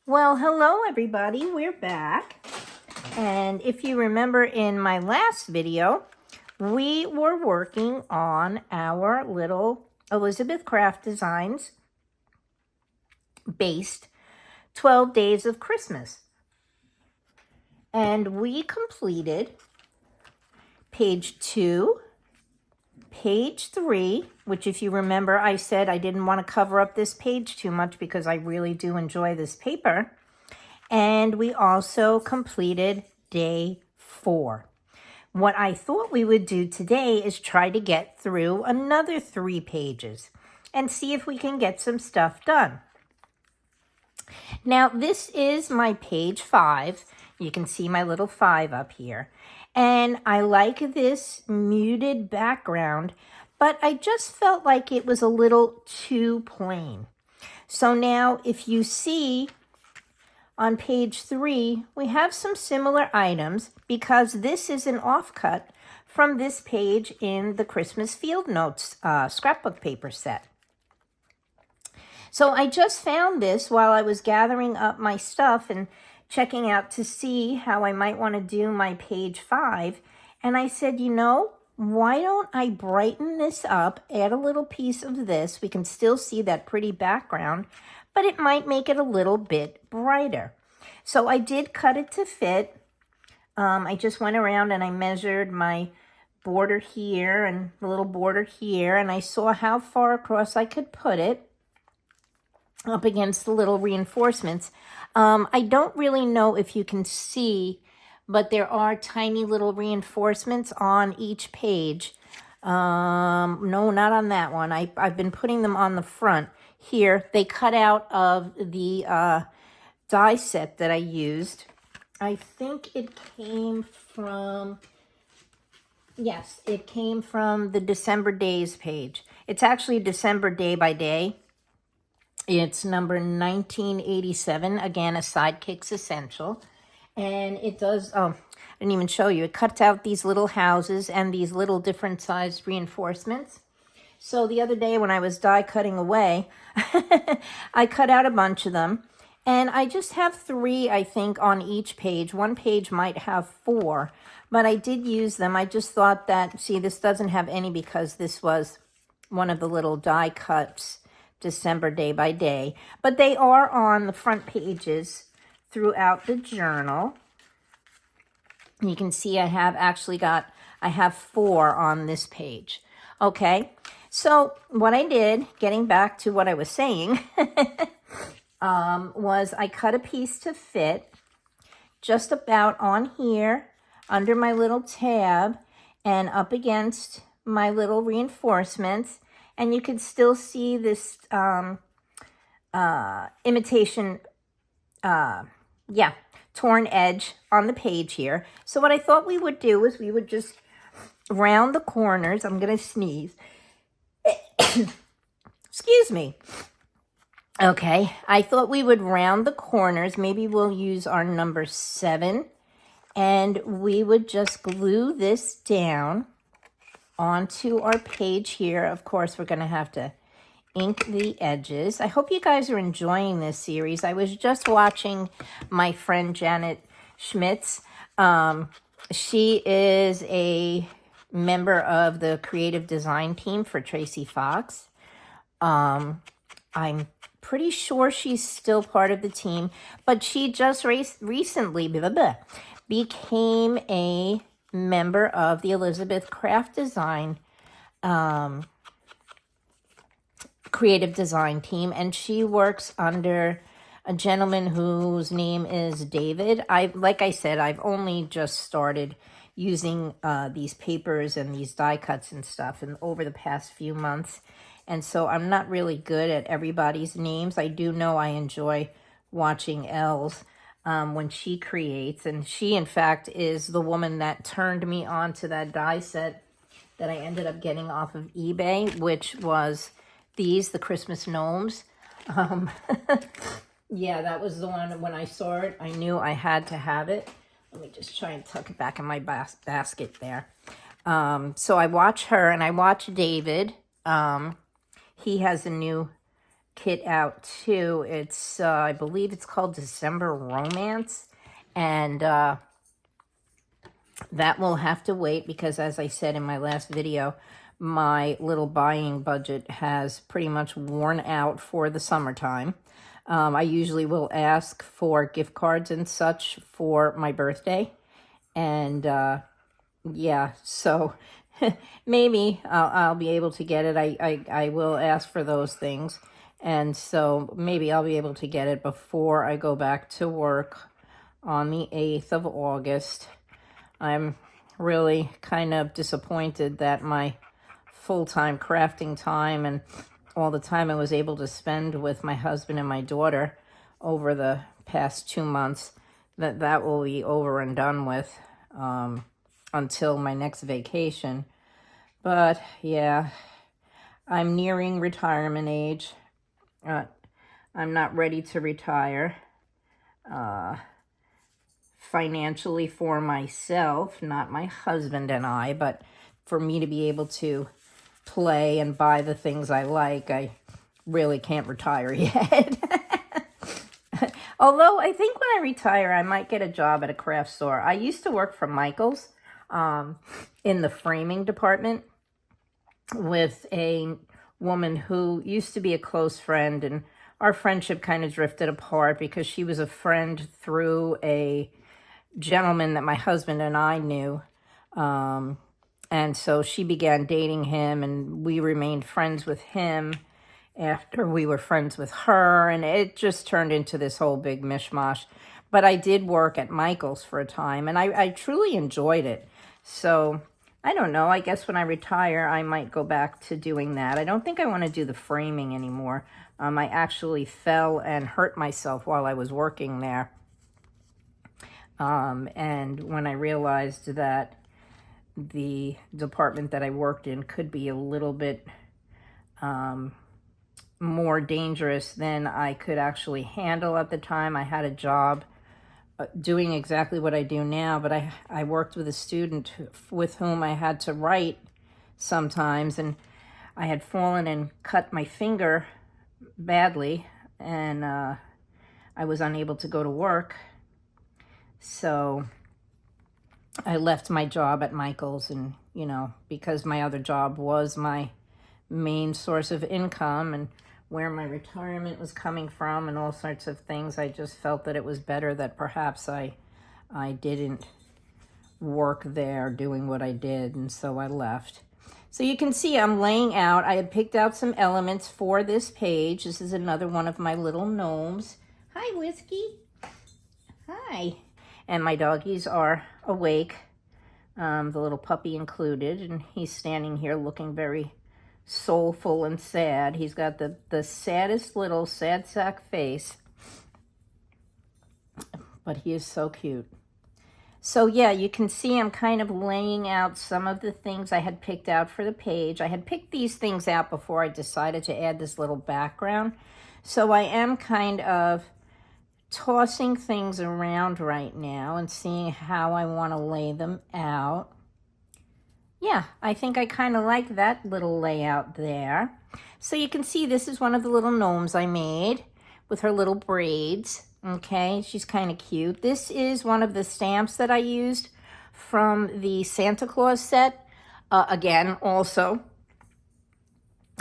Well, hello everybody, we're back. And if you remember in my last video, we were working on our little Elizabeth Craft Designs based 12 Days of Christmas. And we completed page 2, page 3, which if you remember, I said I didn't want to cover up this page too much because I really do enjoy this paper. And we also completed day 4. What I thought we would do today is try to get through another 3 pages and see if we can get some stuff done. Now, this is my page 5. You can see my little 5 up here. And I like this muted background, but I just felt like it was a little too plain. So now if you see on page 3, we have some similar items because this is an offcut from this page in the Christmas Field Notes scrapbook paper set. So I just found this while I was gathering up my stuff and checking out to see how I might want to do my page 5. And I said, you know, why don't I brighten this up, add a little piece of this. We can still see that pretty background, but it might make it a little bit brighter. So I did cut it to fit. I just went around and I measured my border here and the little border here, and I saw how far across I could put it up against the little reinforcements. I don't really know if you can see, but there are tiny little reinforcements on each page. No, not on that one. I've been putting them on the front. Here, they cut out of the die set that I used. I think it came from, yes, it came from the December Days page. It's actually December Day by Day. It's number 1987, again, a Sidekicks Essential. And it does, I didn't even show you, it cuts out these little houses and these little different sized reinforcements. So the other day when I was die cutting away, I cut out a bunch of them. And I just have 3, I think, on each page. One page might have 4, but I did use them. I just thought that, see, this doesn't have any because this was one of the little die cuts, December Day by Day. But they are on the front pages throughout the journal. You can see I have 4 on this page. Okay, so what I did, getting back to what I was saying, was I cut a piece to fit just about on here under my little tab and up against my little reinforcements. And you can still see this imitation, torn edge on the page here. So what I thought we would do is we would just round the corners. I'm going to sneeze. Excuse me. Okay, I thought we would round the corners. Maybe we'll use our number 7. And we would just glue this down onto our page here. Of course, we're going to have to ink the edges. I hope you guys are enjoying this series. I was just watching my friend Janet Schmitz. She is a member of the creative design team for Tracy Fox. I'm pretty sure she's still part of the team, but she just recently became a member of the Elizabeth Craft Design creative design team, and she works under a gentleman whose name is David. Like I said, I've only just started using these papers and these die cuts and stuff and over the past few months, and so I'm not really good at everybody's names. I do know I enjoy watching Elle's when she creates, and she in fact is the woman that turned me on to that die set that I ended up getting off of eBay, which was these, the Christmas gnomes. Yeah, that was the one. When I saw it, I knew I had to have it. Let me just try and tuck it back in my basket there. So I watch her and I watch David. He has a new kit out too. It's, I believe it's called December Romance. And that will have to wait because, as I said in my last video, my little buying budget has pretty much worn out for the summertime. I usually will ask for gift cards and such for my birthday. And yeah, so maybe I'll be able to get it. I will ask for those things. And so maybe I'll be able to get it before I go back to work on the 8th of August. I'm really kind of disappointed that my full-time crafting time and all the time I was able to spend with my husband and my daughter over the past 2 months, that will be over and done with until my next vacation. But yeah, I'm nearing retirement age. I'm not ready to retire. Financially for myself, not my husband and I, but for me to be able to play and buy the things I like, I really can't retire yet. Although I think when I retire, I might get a job at a craft store. I used to work for Michael's in the framing department with a woman who used to be a close friend, and our friendship kind of drifted apart because she was a friend through a gentleman that my husband and I knew. And so she began dating him, and we remained friends with him after we were friends with her, and it just turned into this whole big mishmash. But I did work at Michael's for a time, and I truly enjoyed it. So I don't know, I guess when I retire, I might go back to doing that. I don't think I want to do the framing anymore. I actually fell and hurt myself while I was working there. And when I realized that the department that I worked in could be a little bit more dangerous than I could actually handle at the time. I had a job doing exactly what I do now, but I worked with a student with whom I had to write sometimes, and I had fallen and cut my finger badly, and I was unable to go to work. So I left my job at Michael's, and, you know, because my other job was my main source of income and where my retirement was coming from and all sorts of things, I just felt that it was better that perhaps I didn't work there doing what I did, and so I left. So you can see I'm laying out, I had picked out some elements for this page. This is another one of my little gnomes. Hi, Whiskey. Hi. And my doggies are awake, the little puppy included, and he's standing here looking very soulful and sad. He's got the saddest little sad sack face, but he is so cute. So yeah, you can see I'm kind of laying out some of the things I had picked out for the page. I had picked these things out before I decided to add this little background. So I am kind of tossing things around right now and seeing how I want to lay them out. Yeah, I think I kind of like that little layout there. So you can see this is one of the little gnomes I made with her little braids. Okay, she's kind of cute. This is one of the stamps that I used from the Santa Claus set. Again, also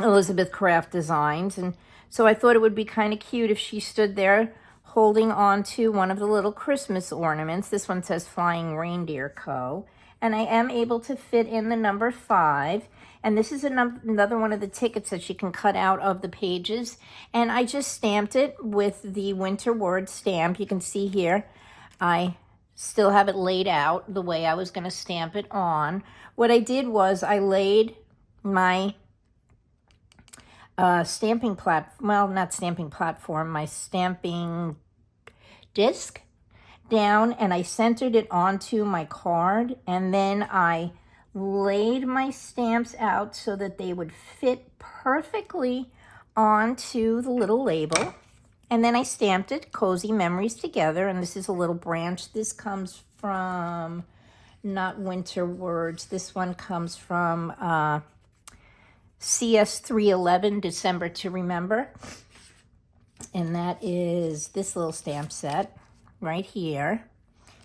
Elizabeth Craft Designs. And so I thought it would be kind of cute if she stood there holding on to one of the little Christmas ornaments. This one says Flying Reindeer Co. And I am able to fit in the number 5. And this is another one of the tickets that you can cut out of the pages. And I just stamped it with the Winter Word stamp. You can see here, I still have it laid out the way I was going to stamp it on. What I did was I laid my stamping platform, well, not stamping platform, my stamping disc down, and I centered it onto my card, and then I laid my stamps out so that they would fit perfectly onto the little label. And then I stamped it, Cozy Memories Together, and this is a little branch. This comes from, not Winter Words, this one comes from CS311, December to Remember. And that is this little stamp set right here.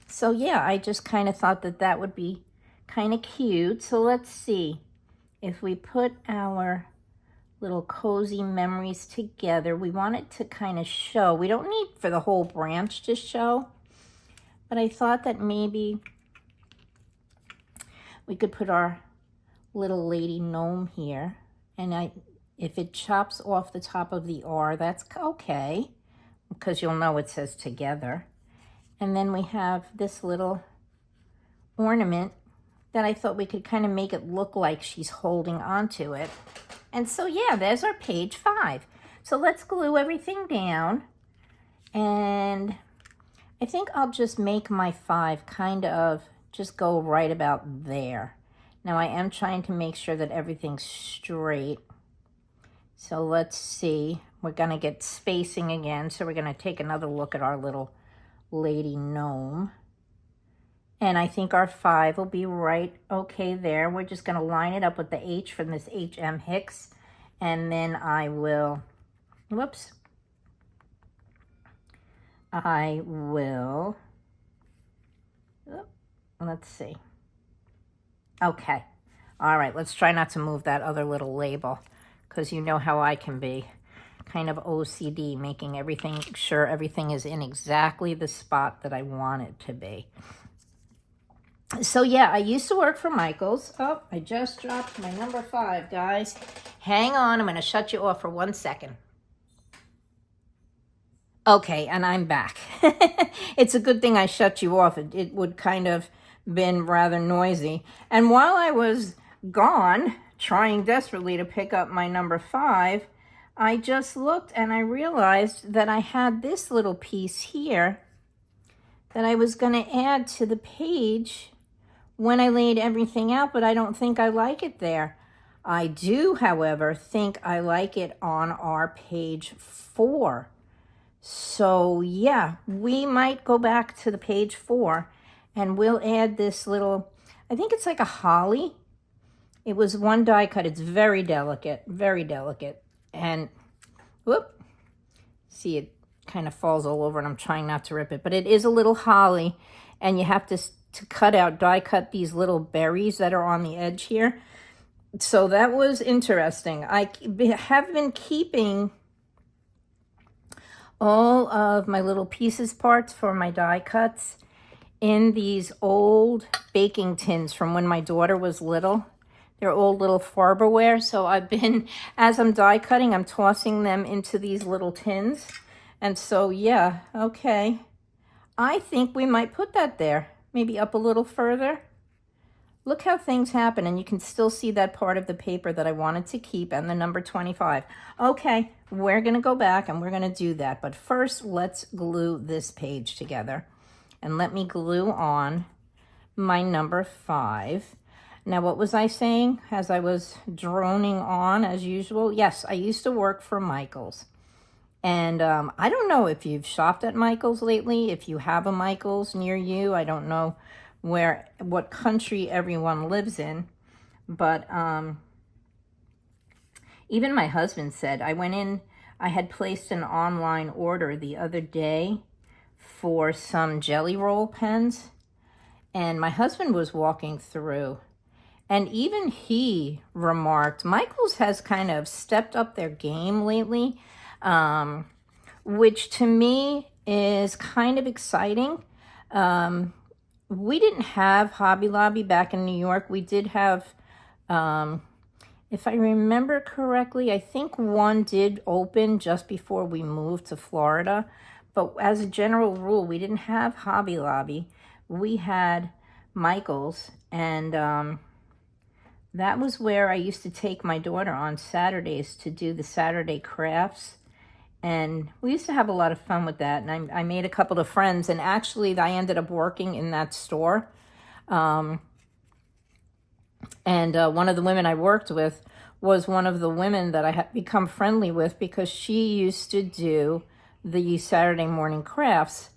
So yeah, I just kind of thought that that would be kind of cute. So let's see if we put our little cozy memories together. We want it to kind of show. We don't need for the whole branch to show, but I thought that maybe we could put our little lady gnome here. And if it chops off the top of the R, that's okay, because you'll know it says together. And then we have this little ornament that I thought we could kind of make it look like she's holding onto it. And so yeah, there's our page 5. So let's glue everything down. And I think I'll just make my 5 kind of just go right about there. Now I am trying to make sure that everything's straight. So let's see. We're going to get spacing again. So we're going to take another look at our little lady gnome. And I think our 5 will be right okay there. We're just going to line it up with the H from this HM Hicks. And then I will, whoops. I will, let's see. Okay. All right, let's try not to move that other little label, because you know how I can be. Kind of OCD, making everything sure everything is in exactly the spot that I want it to be. So yeah, I used to work for Michaels. Oh, I just dropped my number 5, guys. Hang on, I'm going to shut you off for 1 second. Okay, and I'm back. It's a good thing I shut you off. It would kind of been rather noisy. And while I was gone, trying desperately to pick up my number 5, I just looked and I realized that I had this little piece here that I was going to add to the page when I laid everything out, but I don't think I like it there. I do, however, think I like it on our page 4. So yeah, we might go back to the page 4 and we'll add this little, I think it's like a holly. It was one die cut. It's very delicate, very delicate. And whoop, see, it kind of falls all over and I'm trying not to rip it, but it is a little holly, and you have to cut out, die cut these little berries that are on the edge here. So that was interesting. I have been keeping all of my little pieces parts for my die cuts in these old baking tins from when my daughter was little. They're old little Farberware. So I've been, as I'm die cutting, I'm tossing them into these little tins. And so, yeah, okay. I think we might put that there. Maybe up a little further. Look how things happen, and you can still see that part of the paper that I wanted to keep and the number 25. Okay, we're going to go back and we're going to do that. But first, let's glue this page together. And let me glue on my number 5. Now, what was I saying as I was droning on as usual? Yes, I used to work for Michaels. And I don't know if you've shopped at Michaels lately, if you have a Michaels near you. I don't know what country everyone lives in. But even my husband said, I had placed an online order the other day for some jelly roll pens. And my husband was walking through. And even he remarked, Michaels has kind of stepped up their game lately. Which to me is kind of exciting. We didn't have Hobby Lobby back in New York. We did have, if I remember correctly, I think one did open just before we moved to Florida. But as a general rule, we didn't have Hobby Lobby. We had Michaels, and that was where I used to take my daughter on Saturdays to do the Saturday crafts. And we used to have a lot of fun with that. And I made a couple of friends. And actually, I ended up working in that store. And one of the women I worked with was one of the women that I had become friendly with, because she used to do the Saturday morning crafts.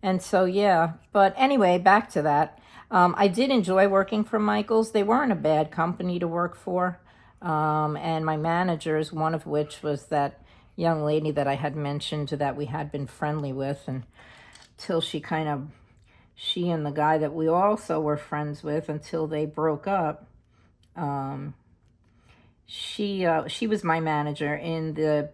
And so, yeah. But anyway, back to that. I did enjoy working for Michaels. They weren't a bad company to work for. And my managers, one of which was that young lady that I had mentioned that we had been friendly with, and until she and the guy that we also were friends with until they broke up. She was my manager in the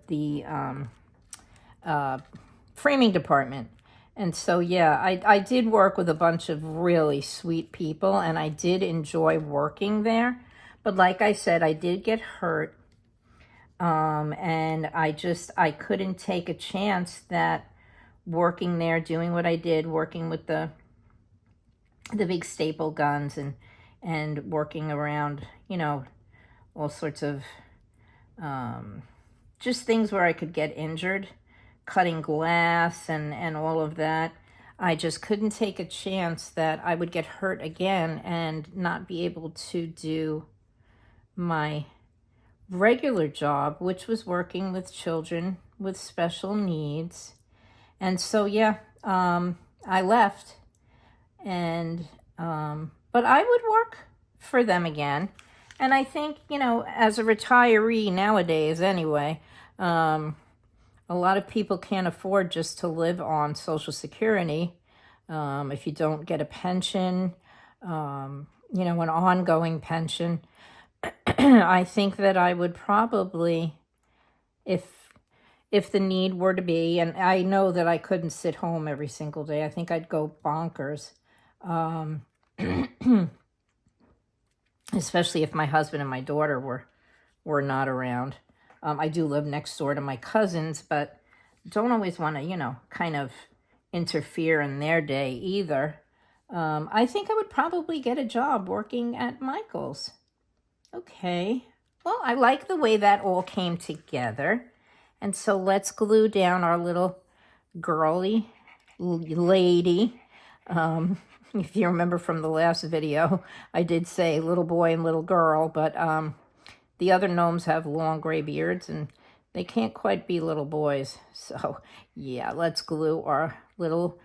framing department. And so, yeah, I did work with a bunch of really sweet people, and I did enjoy working there. But like I said, I did get hurt, and I couldn't take a chance that working there, doing what I did, working with the big staple guns and working around, all sorts of just things where I could get injured, cutting glass and all of that. I just couldn't take a chance that I would get hurt again and not be able to do my regular job, which was working with children with special needs. And so, yeah, I left. And but I would work for them again. And I think, as a retiree nowadays anyway, a lot of people can't afford just to live on Social Security. If you don't get a pension, an ongoing pension, I think that I would probably, if the need were to be, and I know that I couldn't sit home every single day. I think I'd go bonkers, especially if my husband and my daughter were not around. I do live next door to my cousins, but don't always want to, kind of interfere in their day either. I think I would probably get a job working at Michael's. Okay. Well, I like the way that all came together. And so let's glue down our little girly lady. If you remember from the last video, I did say little boy and little girl, but the other gnomes have long gray beards and they can't quite be little boys. So yeah, let's glue our little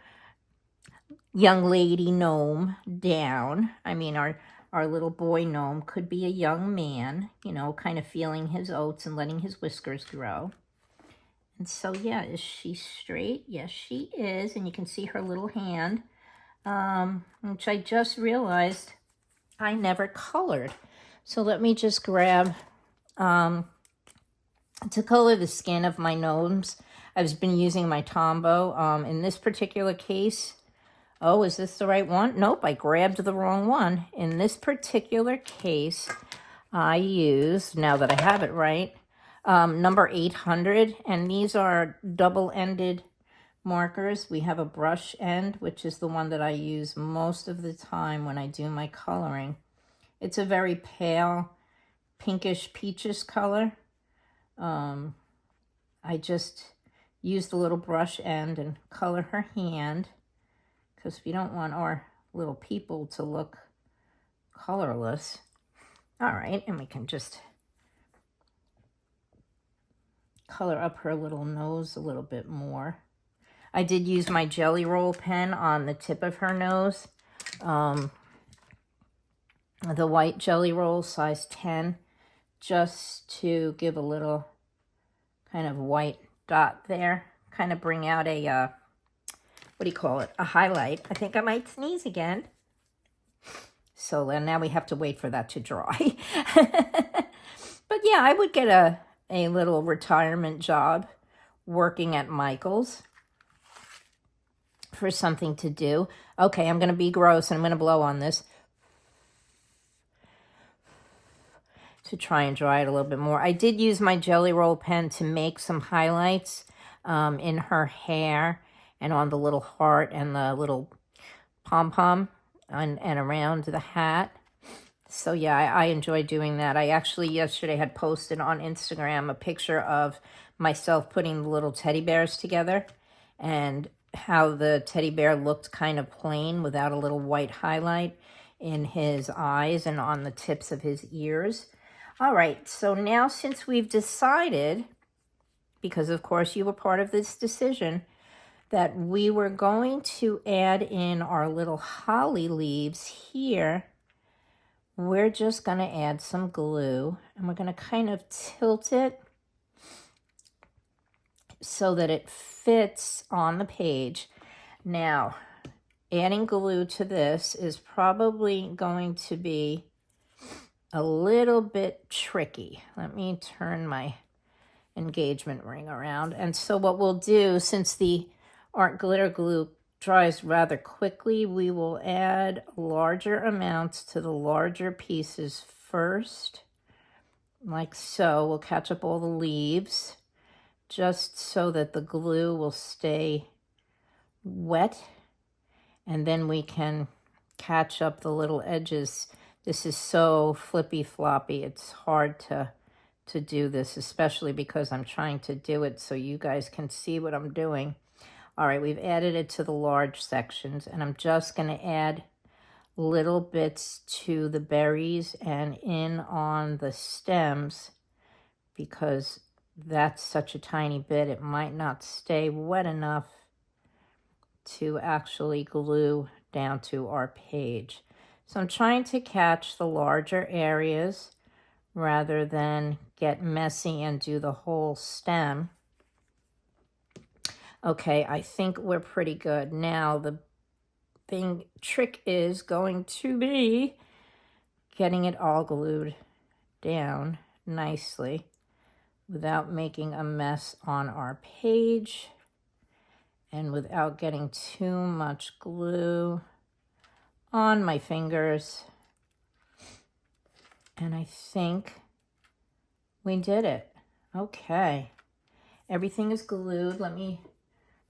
young lady gnome down. I mean, our little boy gnome could be a young man, kind of feeling his oats and letting his whiskers grow. And so, yeah, is she straight? Yes, she is. And you can see her little hand, which I just realized I never colored. So let me just grab, to color the skin of my gnomes, I've been using my Tombow. In this particular case, oh, is this the right one? Nope, I grabbed the wrong one. In this particular case, I use, now that I have it right, number 800, and these are double-ended markers. We have a brush end, which is the one that I use most of the time when I do my coloring. It's a very pale, pinkish, peachish color. I just use the little brush end and color her hand, because we don't want our little people to look colorless. All right, and we can just color up her little nose a little bit more. I did use my Jelly Roll pen on the tip of her nose. The white Jelly Roll, size 10, just to give a little kind of white dot there. Kind of bring out a, what do you call it? A highlight. I think I might sneeze again. So then now we have to wait for that to dry. But yeah, I would get a little retirement job working at Michael's for something to do. Okay, I'm going to be gross and I'm going to blow on this to try and dry it a little bit more. I did use my Jelly Roll pen to make some highlights in her hair and on the little heart and the little pom-pom and around the hat. So yeah, I enjoy doing that. I actually yesterday had posted on Instagram a picture of myself putting the little teddy bears together and how the teddy bear looked kind of plain without a little white highlight in his eyes and on the tips of his ears. All right, so now since we've decided, because of course you were part of this decision, that we were going to add in our little holly leaves here, we're just going to add some glue, and we're going to kind of tilt it so that it fits on the page. Now, adding glue to this is probably going to be a little bit tricky. Let me turn my engagement ring around. And so what we'll do, since the art glitter glue dries rather quickly, we will add larger amounts to the larger pieces first, like so. We'll catch up all the leaves just so that the glue will stay wet, and then we can catch up the little edges. This is so flippy floppy. It's hard to do this, especially because I'm trying to do it so you guys can see what I'm doing. All right, we've added it to the large sections, and I'm just going to add little bits to the berries and in on the stems, because that's such a tiny bit. It might not stay wet enough to actually glue down to our page. So I'm trying to catch the larger areas rather than get messy and do the whole stem. Okay, I think we're pretty good. Now the trick is going to be getting it all glued down nicely without making a mess on our page and without getting too much glue on my fingers. And I think we did it. Okay. Everything is glued.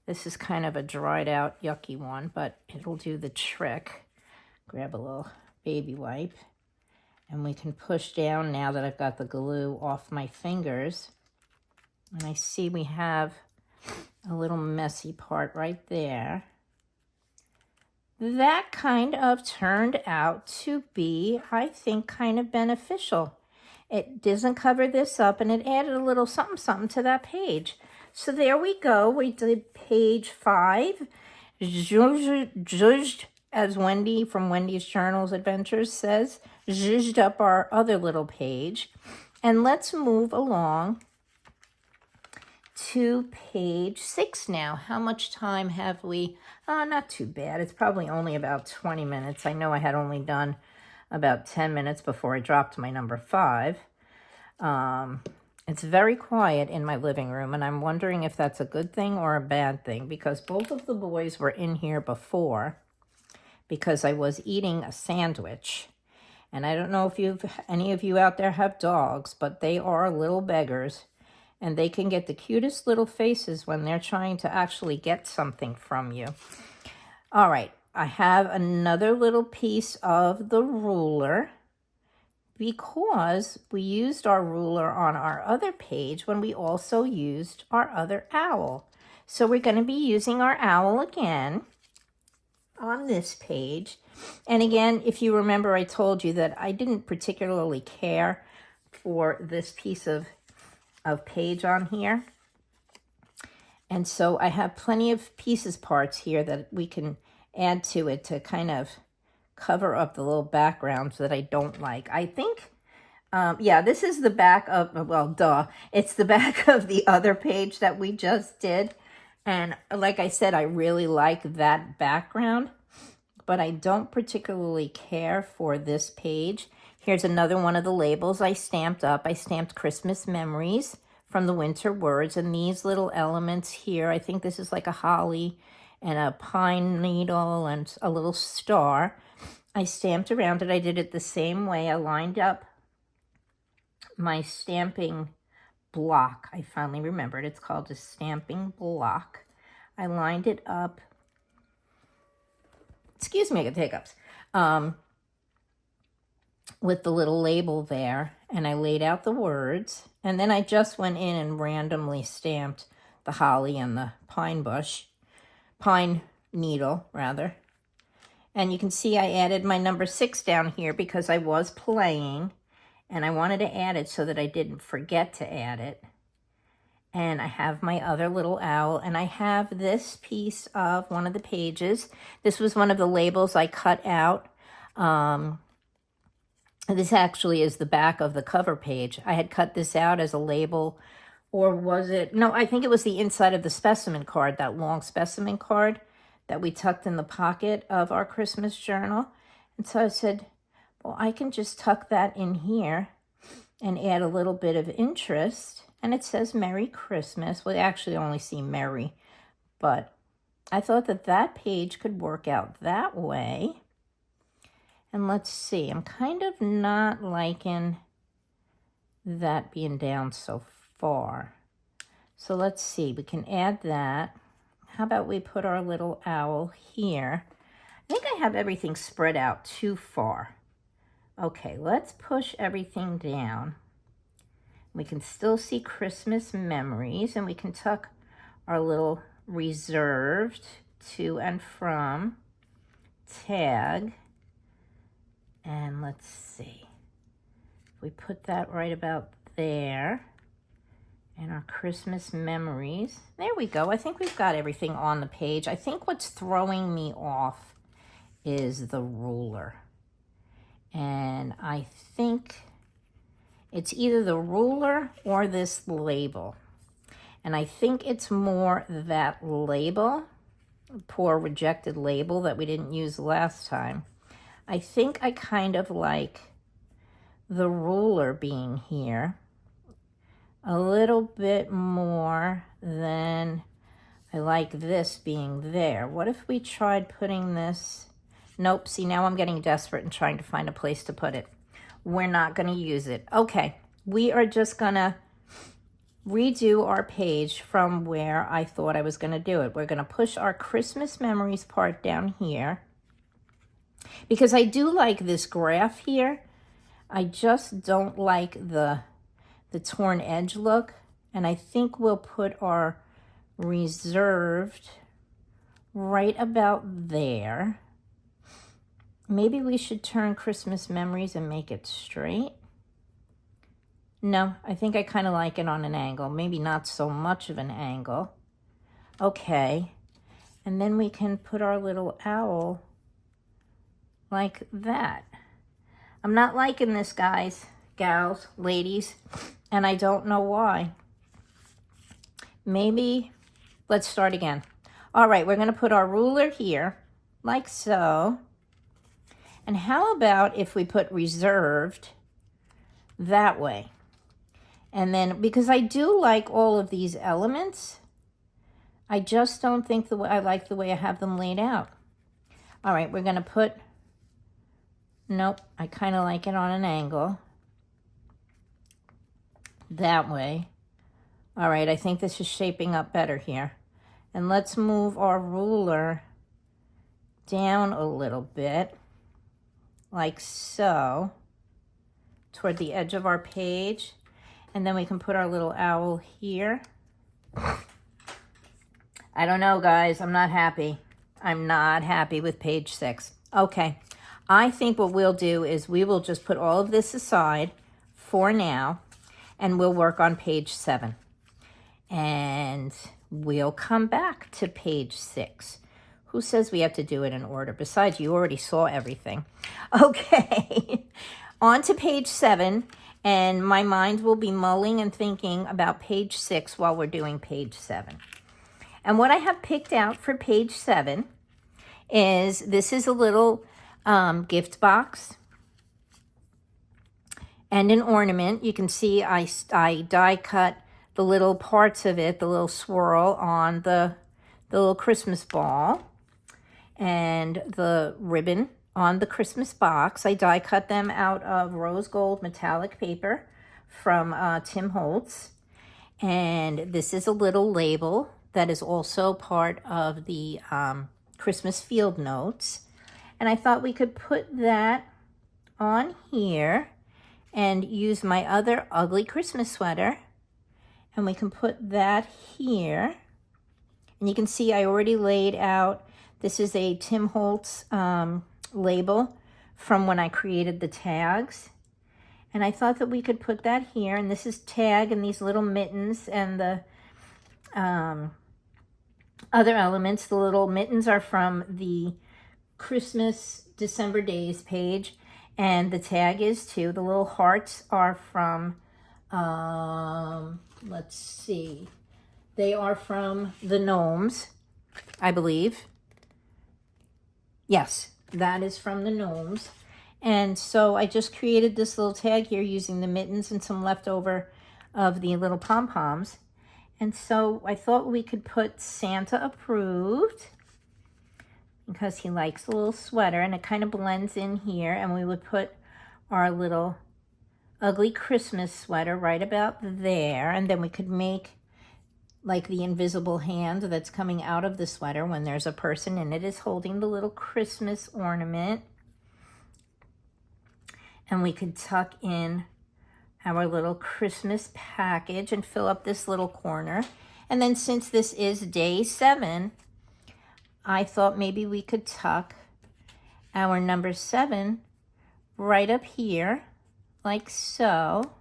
This is kind of a dried out, yucky one, but it'll do the trick. Grab a little baby wipe, and we can push down now that I've got the glue off my fingers. And I see we have a little messy part right there. That kind of turned out to be, I think, kind of beneficial. It doesn't cover this up, and it added a little something something to that page. So there we go. We did page 5. Zhuzhed, as Wendy from Wendy's Journals Adventures says, zhuzhed up our other little page. And let's move along to page 6 now. How much time have we? Not too bad. It's probably only about 20 minutes. I know I had only done about 10 minutes before I dropped my number 5. It's very quiet in my living room, and I'm wondering if that's a good thing or a bad thing, because both of the boys were in here before because I was eating a sandwich. And I don't know if any of you out there have dogs, but they are little beggars, and they can get the cutest little faces when they're trying to actually get something from you. All right, I have another little piece of the ruler, because we used our ruler on our other page when we also used our other owl. So we're going to be using our owl again on this page. And again, if you remember, I told you that I didn't particularly care for this piece of page on here. And so I have plenty of parts here that we can add to it to kind of cover up the little backgrounds that I don't like. I think, yeah, this is the back of, well, duh, it's the back of the other page that we just did. And like I said, I really like that background, but I don't particularly care for this page. Here's another one of the labels I stamped up. I stamped Christmas Memories from the Winter Words, and these little elements here, I think this is like a holly and a pine needle and a little star. I stamped around it. I did it the same way. I lined up my stamping block. I finally remembered. It's called a stamping block. I lined it up. Excuse me, I got hiccups. With the little label there, and I laid out the words, and then I just went in and randomly stamped the holly and the pine needle, rather. And you can see I added my number 6 down here because I was playing, and I wanted to add it so that I didn't forget to add it. And I have my other little owl, and I have this piece of one of the pages. This was one of the labels I cut out. This actually is the back of the cover page. I had cut this out as a label Or was it, no, I think it was the inside of the specimen card, that long specimen card that we tucked in the pocket of our Christmas journal. And so I said, well, I can just tuck that in here and add a little bit of interest. And it says Merry Christmas. Well, I actually only see Merry, but I thought that that page could work out that way. And let's see, I'm kind of not liking that being down so far. So let's see, we can add that. How about we put our little owl here? I think I have everything spread out too far. Okay, let's push everything down. We can still see Christmas memories, and we can tuck our little reserved to and from tag. And let's see, we put that right about there. And our Christmas memories. There we go. I think we've got everything on the page. I think what's throwing me off is the ruler. And I think it's either the ruler or this label. And I think it's more that label, poor rejected label that we didn't use last time. I think I kind of like the ruler being here a little bit more than I like this being there. What if we tried putting this? Nope, see, now I'm getting desperate and trying to find a place to put it. We're not going to use it. Okay, we are just going to redo our page from where I thought I was going to do it. We're going to push our Christmas memories part down here because I do like this graph here. I just don't like the torn edge look, and I think we'll put our reserved right about there. Maybe we should turn Christmas memories and make it straight. No, I think I kind of like it on an angle, maybe not so much of an angle. Okay, and then we can put our little owl like that. I'm not liking this, guys, gals, ladies, and I don't know why. Maybe, let's start again. All right, we're going to put our ruler here, like so. And how about if we put reserved that way? And then, because I do like all of these elements, I just don't think I like the way I have them laid out. All right, we're going to put, nope, I kind of like it on an angle. That way. All right, I think this is shaping up better here. And let's move our ruler down a little bit, like so, toward the edge of our page. And then we can put our little owl here. I don't know, guys. I'm not happy. I'm not happy with page 6. Okay, I think what we'll do is we will just put all of this aside for now, and we'll work on page 7. And we'll come back to page 6. Who says we have to do it in order? Besides, you already saw everything. Okay, on to page 7. And my mind will be mulling and thinking about page 6 while we're doing page 7. And what I have picked out for page 7 is, this is a little gift box and an ornament. You can see I die cut the little parts of it, the little swirl on the little Christmas ball and the ribbon on the Christmas box. I die cut them out of rose gold metallic paper from Tim Holtz. And this is a little label that is also part of the Christmas field notes. And I thought we could put that on here and use my other ugly Christmas sweater. And we can put that here. And you can see I already laid out, this is a Tim Holtz label from when I created the tags. And I thought that we could put that here. And this is tag and these little mittens and the other elements. The little mittens are from the Christmas December Days page. And the tag is too. The little hearts are from let's see. They are from the Gnomes, I believe. Yes, that is from the Gnomes. And so I just created this little tag here using the mittens and some leftover of the little pom-poms. And so I thought we could put Santa approved because he likes a little sweater, and it kind of blends in here. And we would put our little ugly Christmas sweater right about there. And then we could make like the invisible hand that's coming out of the sweater when there's a person in it is holding the little Christmas ornament. And we could tuck in our little Christmas package and fill up this little corner. And then since this is day 7, I thought maybe we could tuck our number 7 right up here, like so.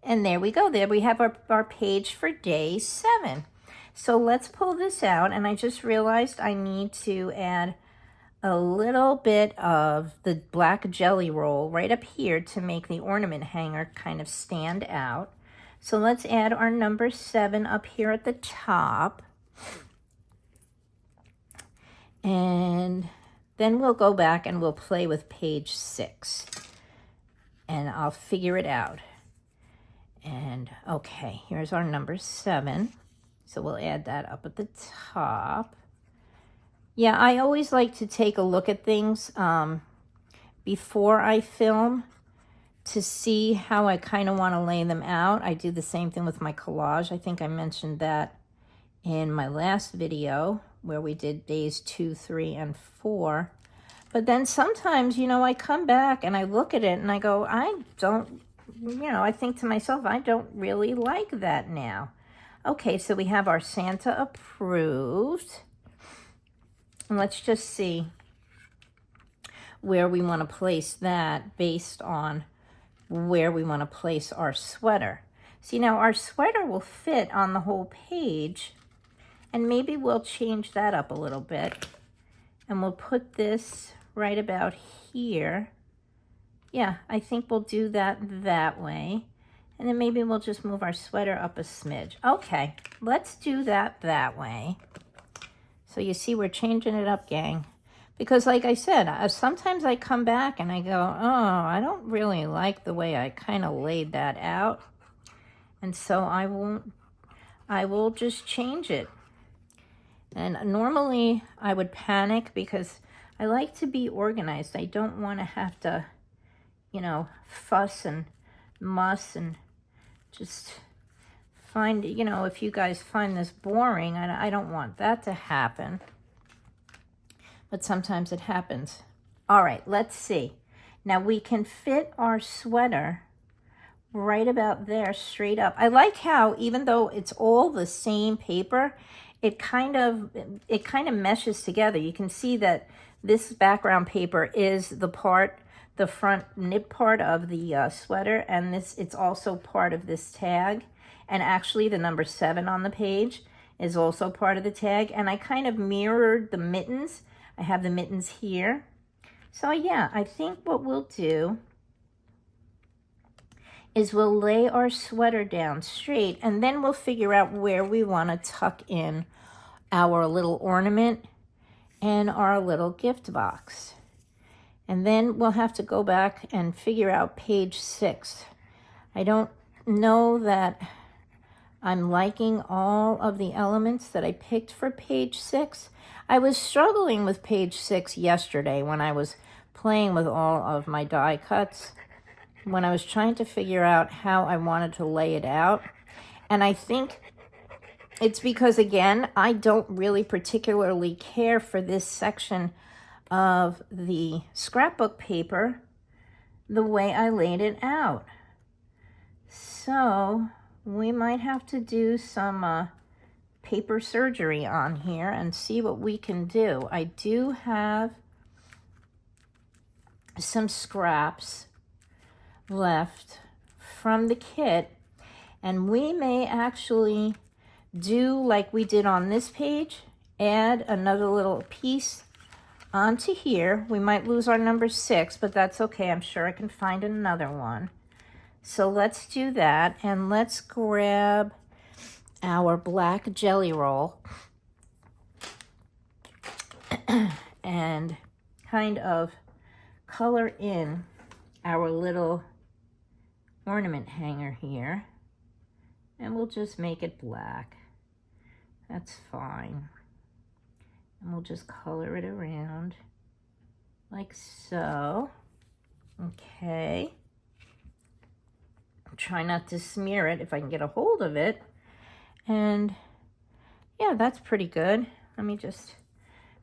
And there we go. There we have our page for day 7. So let's pull this out. And I just realized I need to add a little bit of the black jelly roll right up here to make the ornament hanger kind of stand out. So let's add our number 7 up here at the top. And then we'll go back and we'll play with page 6. And I'll figure it out. And okay, here's our number 7. So we'll add that up at the top. Yeah, I always like to take a look at things before I film to see how I kind of want to lay them out. I do the same thing with my collage. I think I mentioned that in my last video where we did days 2, 3, and 4. But then sometimes, you know, I come back and I look at it and I go, I think to myself, I don't really like that now. Okay, so we have our Santa approved. And let's just see where we want to place that based on where we want to place our sweater. See, now our sweater will fit on the whole page, and maybe we'll change that up a little bit. And we'll put this right about here. Yeah, I think we'll do that way. And then maybe we'll just move our sweater up a smidge. Okay, let's do that way. So you see, we're changing it up, gang. Because like I said, sometimes I come back and I go, oh, I don't really like the way I kind of laid that out. And so I will just change it. And normally I would panic because I like to be organized. I don't want to have to, you know, fuss and muss and just find, you know, if you guys find this boring, I don't want that to happen. But sometimes it happens. All right, let's see. Now we can fit our sweater right about there, straight up. I like how, even though it's all the same paper, it kind of meshes together. You can see that this background paper is the front nib part of the sweater, and it's also part of this tag. And actually the number 7 on the page is also part of the tag. And I kind of mirrored the mittens. I have the mittens here. So yeah, I think what we'll do is we'll lay our sweater down straight, and then we'll figure out where we want to tuck in our little ornament and our little gift box. And then we'll have to go back and figure out page 6. I don't know that I'm liking all of the elements that I picked for page 6. I was struggling with page 6 yesterday when I was playing with all of my die cuts, when I was trying to figure out how I wanted to lay it out. And I think it's because, again, I don't really particularly care for this section of the scrapbook paper the way I laid it out. So we might have to do some paper surgery on here and see what we can do. I do have some scraps left from the kit, and we may actually do like we did on this page, add another little piece onto here. We might lose our number 6, but that's okay. I'm sure I can find another one. So let's do that, and let's grab our black jelly roll and kind of color in our little ornament hanger here, and we'll just make it black. That's fine. And we'll just color it around like so. Okay. Try not to smear it if I can get a hold of it. And yeah, that's pretty good. Let me just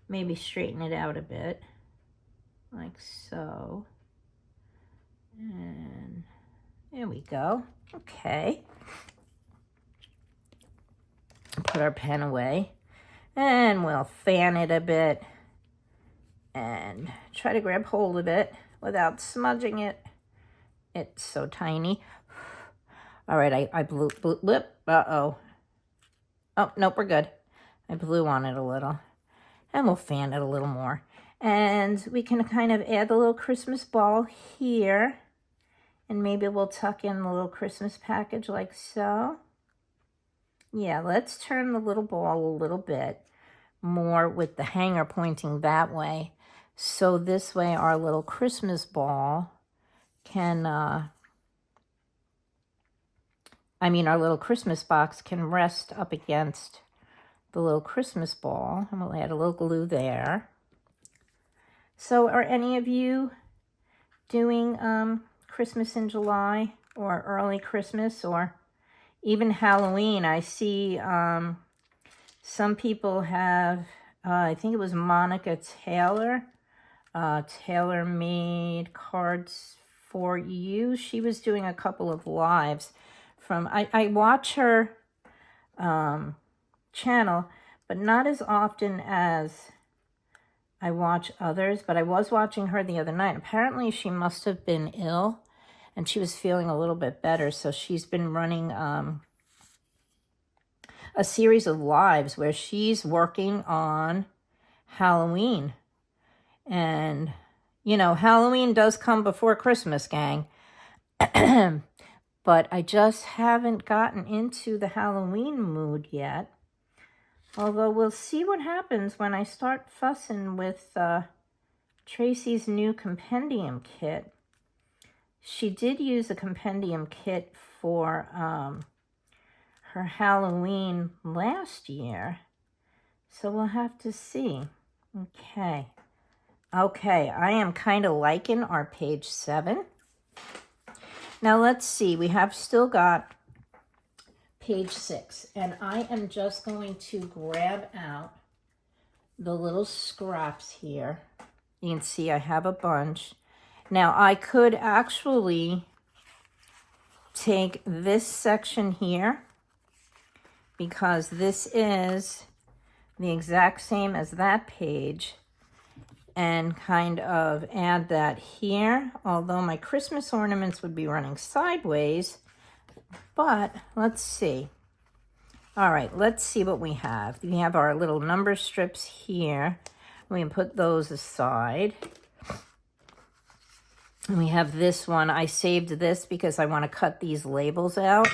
maybe straighten it out a bit like so. And there we go. Okay. Put our pen away, and we'll fan it a bit and try to grab hold of it without smudging it. It's so tiny. All right, I blew, uh-oh. Oh, nope, we're good. I blew on it a little, and we'll fan it a little more. And we can kind of add the little Christmas ball here, and maybe we'll tuck in the little Christmas package like so. Yeah, let's turn the little ball a little bit more with the hanger pointing that way. So this way our little Christmas ball can, our little Christmas box can rest up against the little Christmas ball. And we'll add a little glue there. So are any of you doing Christmas in July or early Christmas or even Halloween? I see some people have, I think it was Monica Taylor, Taylor Made Cards for You. She was doing a couple of lives from, I watch her channel, but not as often as I watch others. But I was watching her the other night. Apparently she must have been ill, and she was feeling a little bit better. So she's been running a series of lives where she's working on Halloween. And, you know, Halloween does come before Christmas, gang. But I just haven't gotten into the Halloween mood yet. Although we'll see what happens when I start fussing with Tracy's new compendium kit. She did use a compendium kit for her Halloween last year. So we'll have to see. Okay, I am kind of liking our page 7. Now let's see, we have still got page 6, and I am just going to grab out the little scraps here. You can see I have a bunch. Now I could actually take this section here, because this is the exact same as that page, and kind of add that here, although my Christmas ornaments would be running sideways. But let's see. All right, let's see what we have. We have our little number strips here. We can put those aside. And we have this one. I saved this because I want to cut these labels out.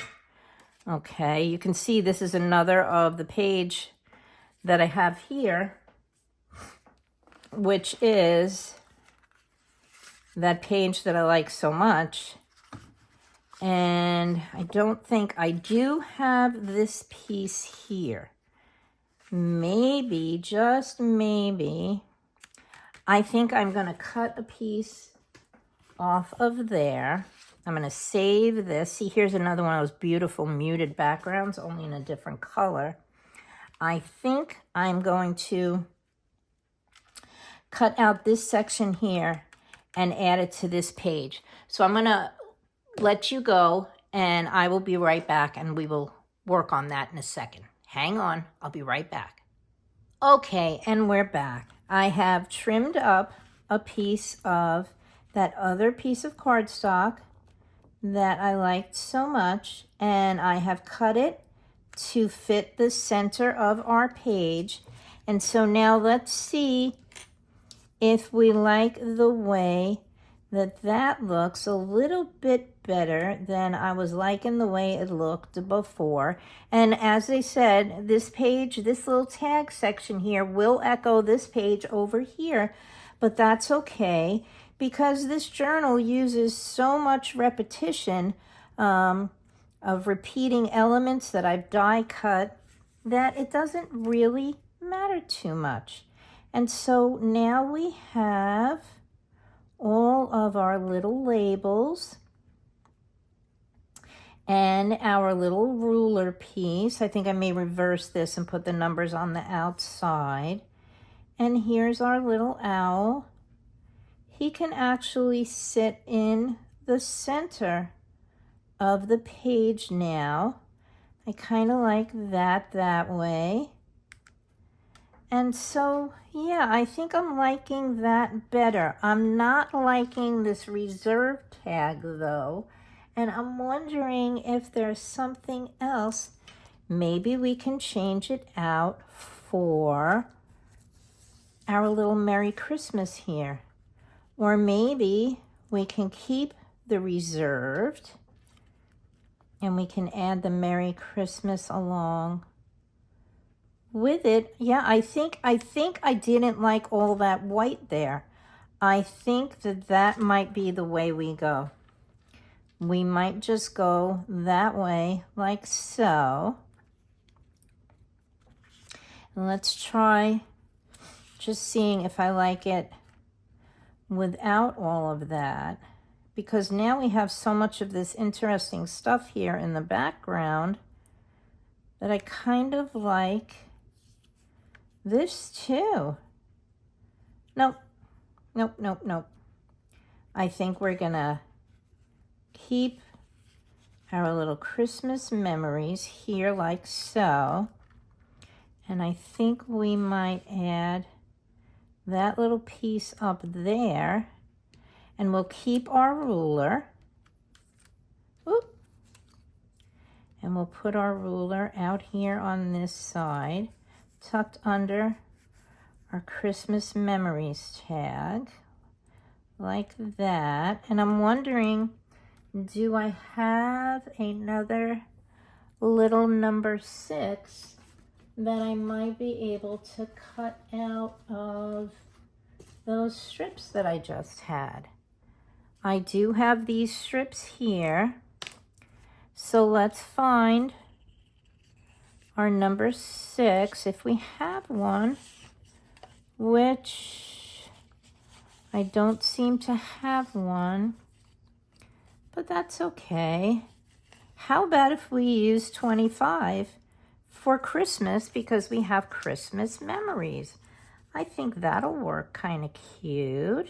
Okay, you can see this is another of the page that I have here, which is that page that I like so much. And I don't think I do have this piece here. Maybe, just maybe, I think I'm going to cut a piece off of there. I'm going to save this. See, here's another one of those beautiful muted backgrounds, only in a different color. I think I'm going to cut out this section here and add it to this page. So I'm going to let you go, and I will be right back, and we will work on that in a second. Hang on, I'll be right back. Okay, and we're back. I have trimmed up a piece of that other piece of cardstock that I liked so much, and I have cut it to fit the center of our page. And so now let's see if we like the way that looks a little bit better than I was liking the way it looked before. And as I said, this page, this little tag section here will echo this page over here, but that's okay because this journal uses so much repetition of repeating elements that I've die cut that it doesn't really matter too much. And so now we have all of our little labels and our little ruler piece. I think I may reverse this and put the numbers on the outside. And here's our little owl. He can actually sit in the center of the page now. I kind of like that way. And so, yeah, I think I'm liking that better. I'm not liking this reserve tag though. And I'm wondering if there's something else. Maybe we can change it out for our little Merry Christmas here. Or maybe we can keep the reserved and we can add the Merry Christmas along with it. Yeah, I think I didn't like all that white there. I think that might be the way we go. We might just go that way, like so. And let's try just seeing if I like it without all of that, because now we have so much of this interesting stuff here in the background that I kind of like this too. Nope. I think we're gonna keep our little Christmas memories here like so. And I think we might add that little piece up there, and we'll keep our ruler. Oop. And we'll put our ruler out here on this side, tucked under our Christmas memories tag, like that. And I'm wondering, do I have another little number 6 that I might be able to cut out of those strips that I just had? I do have these strips here. So let's find our number 6, if we have one, which I don't seem to have one, but that's okay. How about if we use 25 for Christmas, because we have Christmas memories? I think that'll work kind of cute,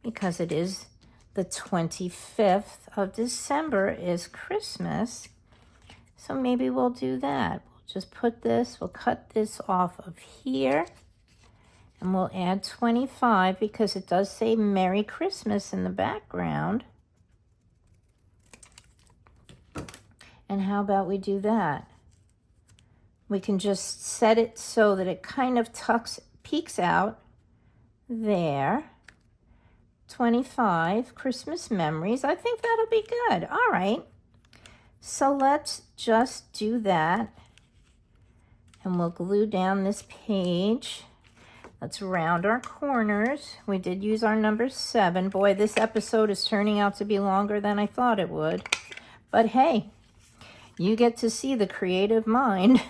because it is the 25th of December is Christmas. So maybe we'll do that. We'll just put this, we'll cut this off of here, and we'll add 25 because it does say Merry Christmas in the background. And how about we do that? We can just set it so that it kind of peeks out there. 25 Christmas memories. I think that'll be good. All right. So let's just do that. And we'll glue down this page. Let's round our corners. We did use our number 7. Boy, this episode is turning out to be longer than I thought it would. But hey, you get to see the creative mind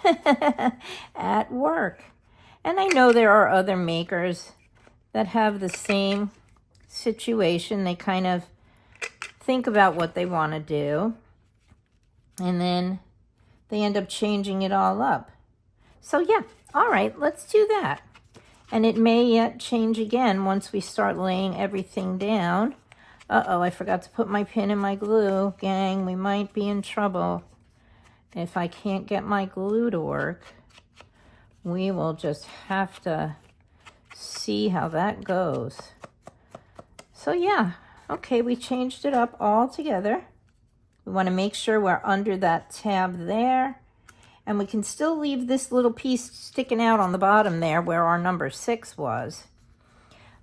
at work. And I know there are other makers that have the same situation. They kind of think about what they want to do, and then they end up changing it all up. So yeah, all right, let's do that. And it may yet change again once we start laying everything down. Uh-oh, I forgot to put my pin in my glue. Gang, we might be in trouble. If I can't get my glue to work, we will just have to see how that goes. So yeah, okay, we changed it up all together. We want to make sure we're under that tab there. And we can still leave this little piece sticking out on the bottom there where our number 6 was.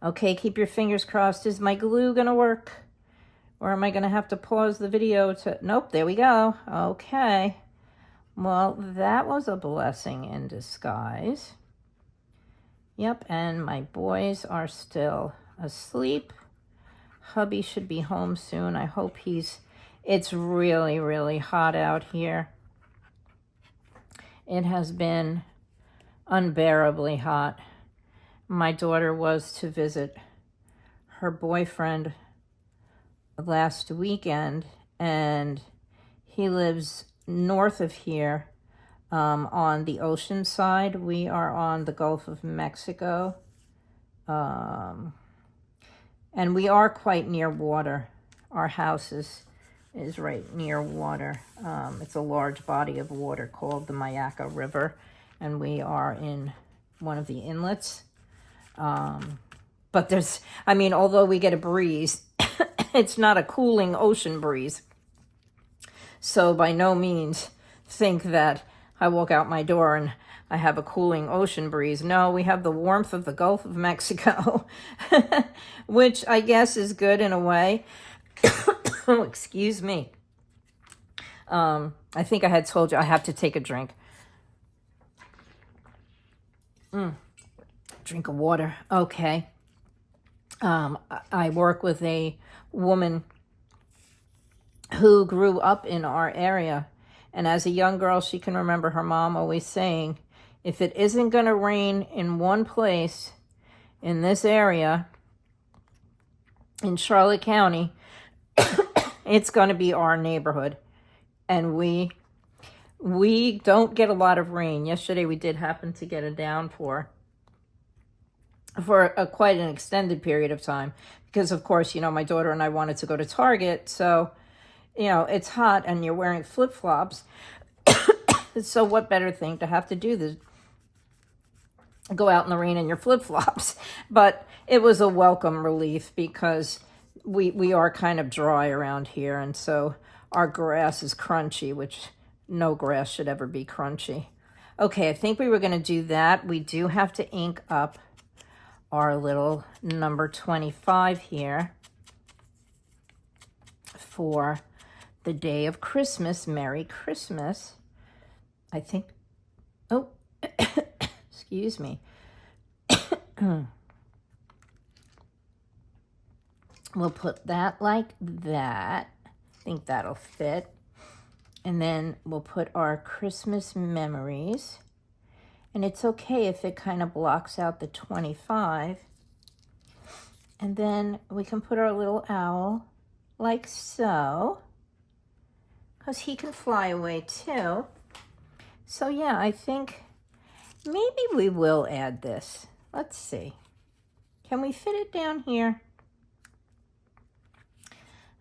Okay, keep your fingers crossed. Is my glue gonna work? Or am I gonna have to pause the video to... Nope, there we go. Okay. Well, that was a blessing in disguise. Yep, and my boys are still asleep. Hubby should be home soon. I hope he's... It's really, really hot out here. It has been unbearably hot. My daughter was to visit her boyfriend last weekend, and he lives north of here on the ocean side. We are on the Gulf of Mexico, and we are quite near water. Our house is right near water. It's a large body of water called the Mayaca River, and we are in one of the inlets. But there's, I mean, although we get a breeze, it's not a cooling ocean breeze. So by no means think that I walk out my door and I have a cooling ocean breeze. No, we have the warmth of the Gulf of Mexico, which I guess is good in a way. Oh, excuse me. I think I had told you I have to take a drink. Drink of water. Okay. I work with a woman who grew up in our area. And as a young girl, she can remember her mom always saying, if it isn't going to rain in one place in this area, in Charlotte County, it's going to be our neighborhood. And we don't get a lot of rain. Yesterday we did happen to get a downpour for quite an extended period of time. Because, of course, you know, my daughter and I wanted to go to Target. So, you know, it's hot and you're wearing flip-flops. So what better thing to have to do than go out in the rain in your flip-flops? But it was a welcome relief because we are kind of dry around here. And so our grass is crunchy, which no grass should ever be crunchy. Okay, I think we were going to do that. We do have to ink up our little number 25 here for the day of Christmas. Merry Christmas. I think, oh, excuse me. We'll put that like that. I think that'll fit. And then we'll put our Christmas memories. And it's okay if it kind of blocks out the 25. And then we can put our little owl like so, because he can fly away too. So yeah, I think maybe we will add this. Let's see. Can we fit it down here?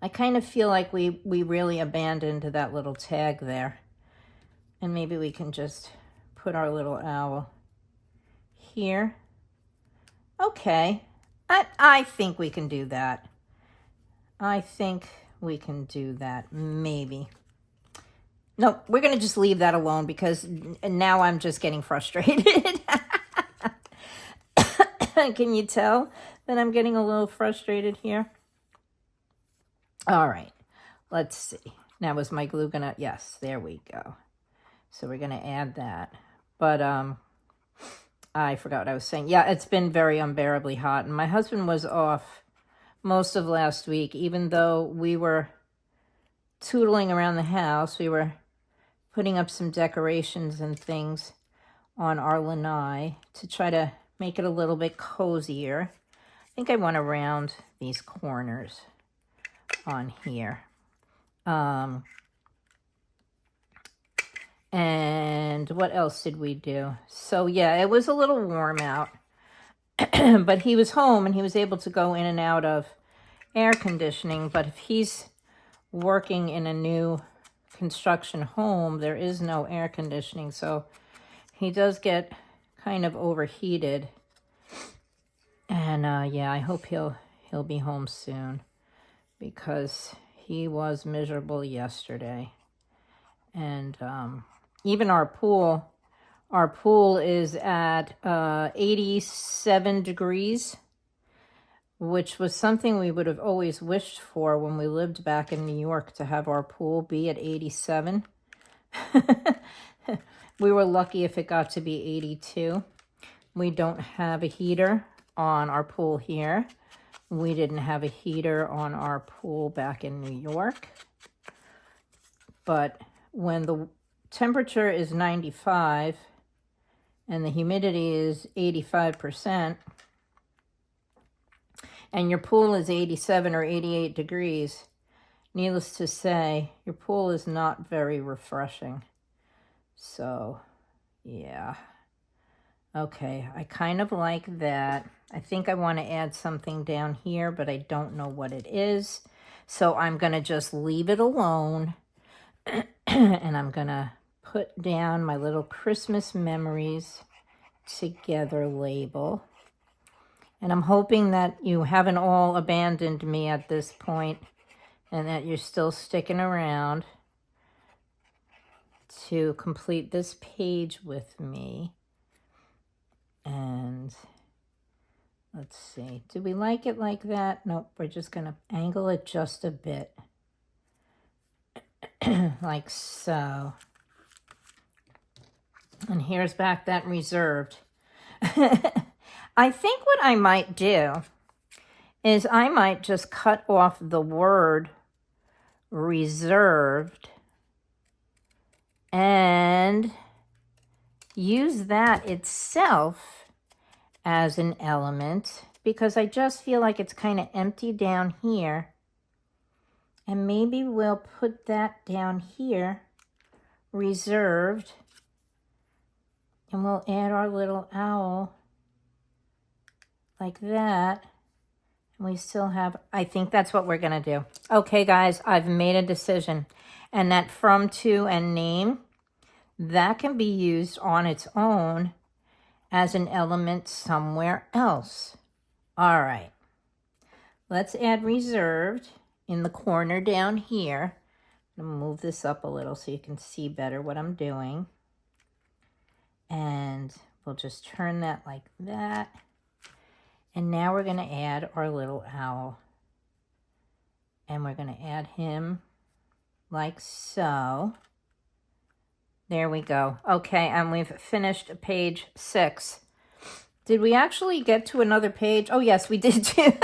I kind of feel like we really abandoned that little tag there. And maybe we can just put our little owl here. Okay. I think we can do that. I think we can do that. Maybe. No, we're going to just leave that alone because now I'm just getting frustrated. Can you tell that I'm getting a little frustrated here? All right, let's see. Now, was my glue gonna? Yes, there we go. So we're gonna add that. But I forgot what I was saying. Yeah, it's been very unbearably hot, and my husband was off most of last week. Even though we were tootling around the house, we were putting up some decorations and things on our lanai to try to make it a little bit cozier. I think I want to round these corners on here. And what else did we do? So yeah, it was a little warm out, but he was home and he was able to go in and out of air conditioning. But if he's working in a new construction home, there is no air conditioning. So he does get kind of overheated. And yeah, I hope he'll be home soon, because he was miserable yesterday. And even our pool is at 87 degrees. which was something we would have always wished for when we lived back in New York, to have our pool be at 87. We were lucky if it got to be 82. We don't have a heater on our pool here. We didn't have a heater on our pool back in New York. But when the temperature is 95 and the humidity is 85%, and your pool is 87 or 88 degrees, needless to say, your pool is not very refreshing. So, yeah. Okay, I kind of like that. I think I want to add something down here, but I don't know what it is. So I'm going to just leave it alone. And I'm going to put down my little Christmas memories together label. And I'm hoping that you haven't all abandoned me at this point and that you're still sticking around to complete this page with me. And let's see, do we like it like that? Nope, we're just going to angle it just a bit. Like so. And here's back that reserved. I think what I might do is I might just cut off the word reserved and use that itself as an element, because I just feel like it's kind of empty down here. And maybe we'll put that down here, reserved, and we'll add our little owl like that. And we still have, I think that's what we're going to do. Okay, guys, I've made a decision. And that from, to, and name, that can be used on its own as an element somewhere else. All right. Let's add reserved in the corner down here. I'm going to move this up a little so you can see better what I'm doing. And we'll just turn that like that. And now we're going to add our little owl. And we're going to add him like so. There we go. Okay, and we've finished page 6. Did we actually get to another page? Oh, yes, we did too.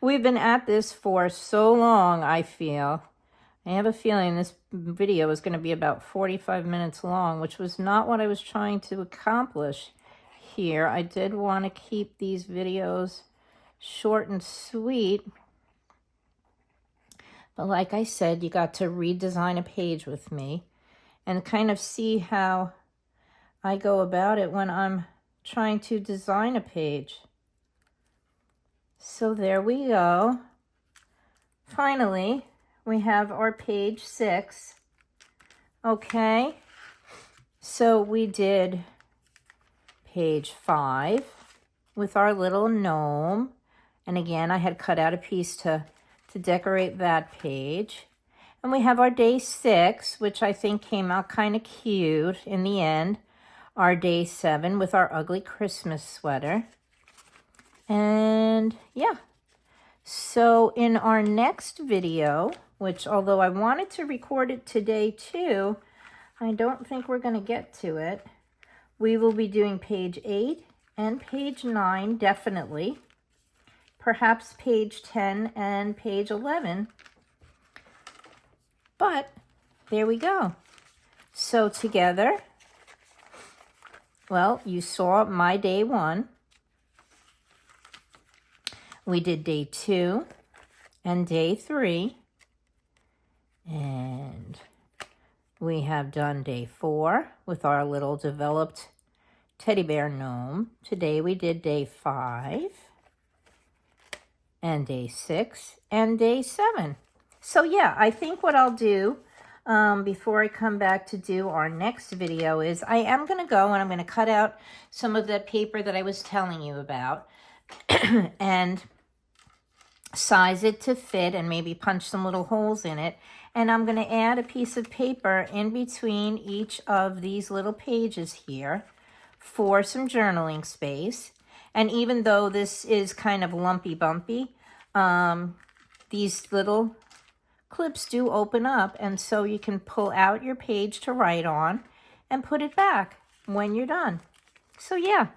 We've been at this for so long, I feel. I have a feeling this video is going to be about 45 minutes long, which was not what I was trying to accomplish here. I did want to keep these videos short and sweet. But like I said, you got to redesign a page with me and kind of see how I go about it when I'm trying to design a page. So there we go. Finally, we have our page 6. Okay, so we did page 5 with our little gnome. And again, I had cut out a piece to decorate that page. And we have our day 6, which I think came out kind of cute in the end. Our day 7 with our ugly Christmas sweater. And yeah, so in our next video, which although I wanted to record it today too, I don't think we're going to get to it. We will be doing page 8 and page 9, definitely. Perhaps page 10 and page 11. But there we go. So together, well, you saw my day 1. We did day 2 and day 3. And we have done day 4 with our little developed teddy bear gnome. Today we did day 5 and day 6 and day 7. So yeah, I think what I'll do before I come back to do our next video is I am going to go and I'm going to cut out some of that paper that I was telling you about and size it to fit and maybe punch some little holes in it. And I'm going to add a piece of paper in between each of these little pages here for some journaling space. And even though this is kind of lumpy bumpy, these little clips do open up, and so you can pull out your page to write on and put it back when you're done. So yeah,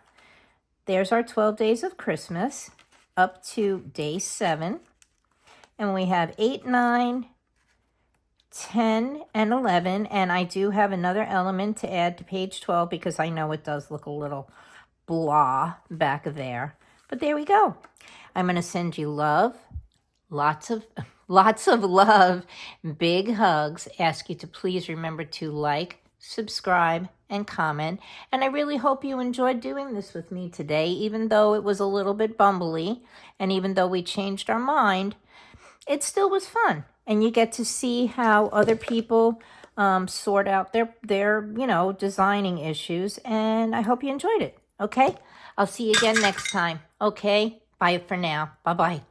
there's our 12 days of Christmas up to day 7. And we have 8, 9, 10, and 11. And I do have another element to add to page 12 because I know it does look a little blah back there. But there we go. I'm going to send you love, lots of love, big hugs. Ask you to please remember to like, subscribe, and comment. And I really hope you enjoyed doing this with me today, even though it was a little bit bumbly, and even though we changed our mind, it still was fun. And you get to see how other people sort out their designing issues. And I hope you enjoyed it. Okay? I'll see you again next time. Okay? Bye for now. Bye-bye.